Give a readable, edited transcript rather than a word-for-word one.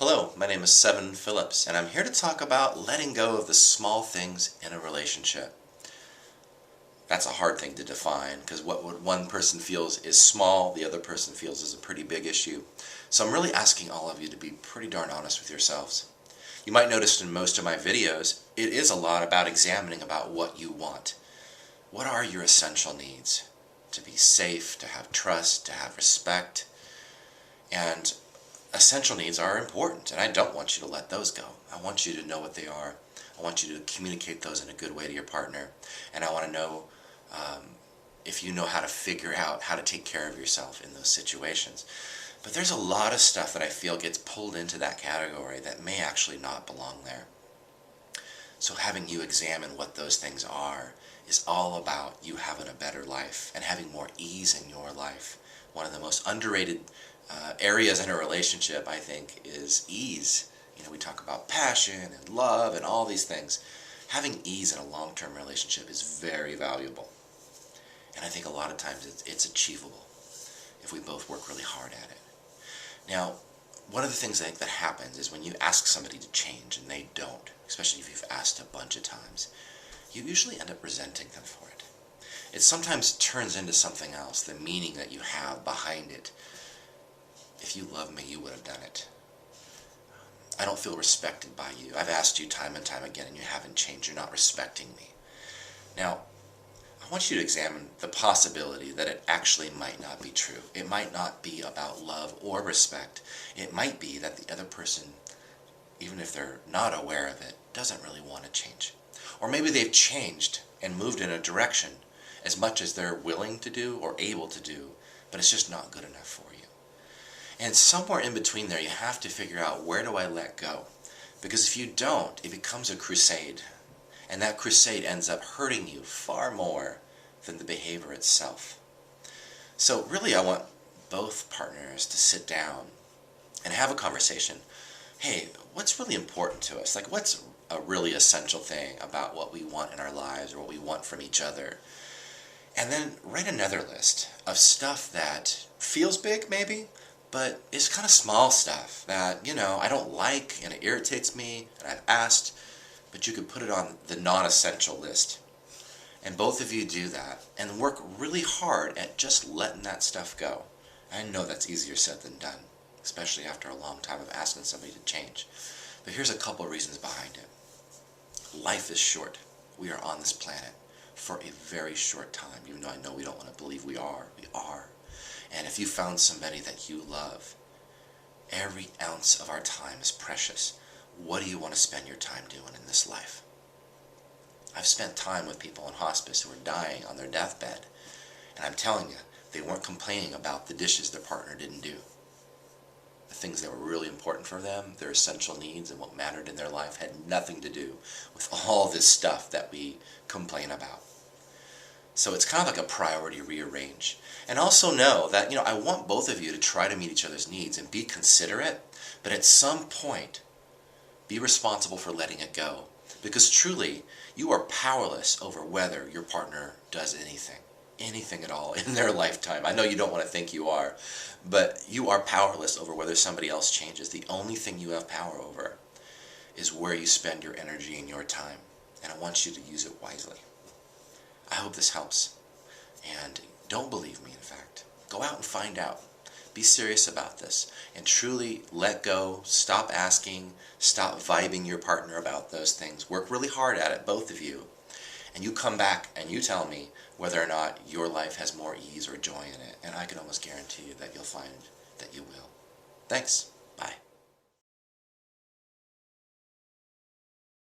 Hello, my name is Sevin Phillips, and I'm here to talk about letting go of the small things in a relationship. That's a hard thing to define, because what one person feels is small, the other person feels is a pretty big issue. So I'm really asking all of you to be pretty darn honest with yourselves. You might notice in most of my videos, it is a lot about examining about what you want. What are your essential needs? To be safe, to have trust, to have respect, and essential needs are important, and I don't want you to let those go. I want you to know what they are. I want you to communicate those in a good way to your partner, and I want to know if you know how to figure out how to take care of yourself in those situations. But there's a lot of stuff that I feel gets pulled into that category that may actually not belong there. So having you examine what those things are is all about you having a better life and having more ease in your life. One of the most underrated areas in a relationship, I think, is ease. You know, we talk about passion and love and all these things. Having ease in a long-term relationship is very valuable. And I think a lot of times it's achievable if we both work really hard at it. Now, one of the things I think that happens is when you ask somebody to change and they don't, especially if you've asked a bunch of times, you usually end up resenting them for it. It sometimes turns into something else, the meaning that you have behind it. If you love me, you would have done it. I don't feel respected by you. I've asked you time and time again and you haven't changed. You're not respecting me. Now, I want you to examine the possibility that it actually might not be true. It might not be about love or respect. It might be that the other person, even if they're not aware of it, doesn't really want to change. Or maybe they've changed and moved in a direction as much as they're willing to do or able to do, but it's just not good enough for you. And somewhere in between there, you have to figure out, where do I let go? Because if you don't, it becomes a crusade. And that crusade ends up hurting you far more than the behavior itself. So really, I want both partners to sit down and have a conversation. Hey, what's really important to us? Like, what's a really essential thing about what we want in our lives or what we want from each other? And then write another list of stuff that feels big, maybe, but it's kind of small stuff that, you know, I don't like and it irritates me and I've asked, but you could put it on the non-essential list. And both of you do that and work really hard at just letting that stuff go. I know that's easier said than done, especially after a long time of asking somebody to change. But here's a couple of reasons behind it. Life is short. We are on this planet for a very short time, even though I know we don't want to believe we are. We are. And if you found somebody that you love, every ounce of our time is precious. What do you want to spend your time doing in this life? I've spent time with people in hospice who are dying on their deathbed, and I'm telling you, they weren't complaining about the dishes their partner didn't do. The things that were really important for them, their essential needs and what mattered in their life, had nothing to do with all this stuff that we complain about. So it's kind of like a priority rearrange. And also know that, you know, I want both of you to try to meet each other's needs and be considerate, but at some point, be responsible for letting it go. Because truly, you are powerless over whether your partner does anything at all in their lifetime. I know you don't want to think you are, but you are powerless over whether somebody else changes. The only thing you have power over is where you spend your energy and your time. And I want you to use it wisely. I hope this helps. And don't believe me, in fact. Go out and find out. Be serious about this and truly let go. Stop asking. Stop vibing your partner about those things. Work really hard at it, both of you. And you come back and you tell me whether or not your life has more ease or joy in it. And I can almost guarantee you that you'll find that you will. Thanks. Bye.